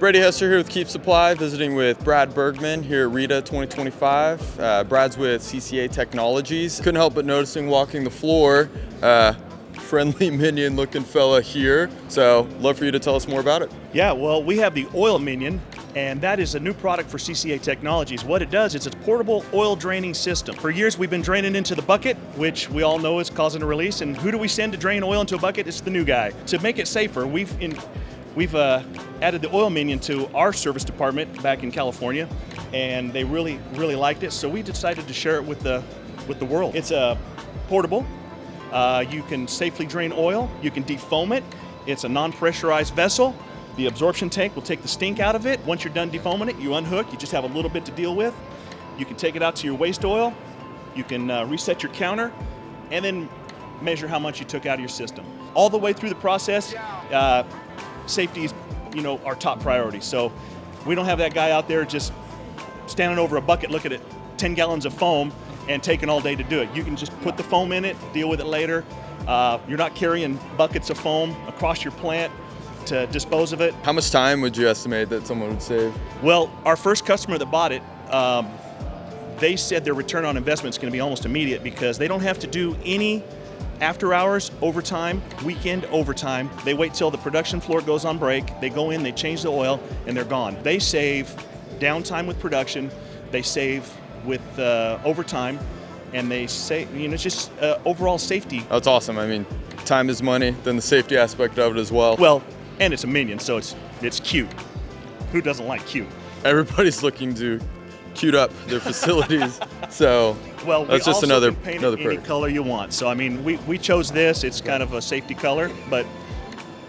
Brady Hester here with Keep Supply, visiting with Brad Bergman here at RETA 2025. Brad's with CCA Technologies. Couldn't help but noticing walking the floor, friendly minion looking fella here. So love for you to tell us more about it. Yeah, well, we have the Oil Minion, and that is a new product for CCA Technologies. What it does is it's a portable oil draining system. For years we've been draining into the bucket, which we all know is causing a release. And who do we send to drain oil into a bucket? It's the new guy. To make it safer, we've added the Oil Minion to our service department back in California, and they really liked it. So we decided to share it with the world. It's a portable. You can safely drain oil. You can defoam it. It's a non-pressurized vessel. The absorption tank will take the stink out of it. Once you're done defoaming it, you unhook. You just have a little bit to deal with. You can take it out to your waste oil. You can reset your counter, and then measure how much you took out of your system. All the way through the process, safety is, our top priority. So we don't have that guy out there just standing over a bucket looking at 10 gallons of foam and taking all day to do it. You can just put the foam in it, deal with it later. You're not carrying buckets of foam across your plant to dispose of it. How much time would you estimate that someone would save? Well, our first customer that bought it, they said their return on investment is going to be almost immediate because they don't have to do any after hours, overtime, weekend overtime. They wait till the production floor goes on break. They go in, they change the oil, and they're gone. They save downtime with production. They save with overtime, and they save, it's just overall safety. That's awesome. I mean, time is money, then the safety aspect of it as well. Well, and it's a Minion, so it's cute. Who doesn't like cute? Everybody's looking to cute up their facilities, so well, that's just another paint it any color you want. So I mean, we chose this. It's kind of a safety color, but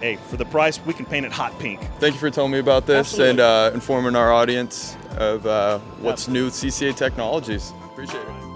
hey, for the price, we can paint it hot pink. Thank you for telling me about this. Absolutely. And informing our audience of what's new with CCA Technologies. Appreciate it.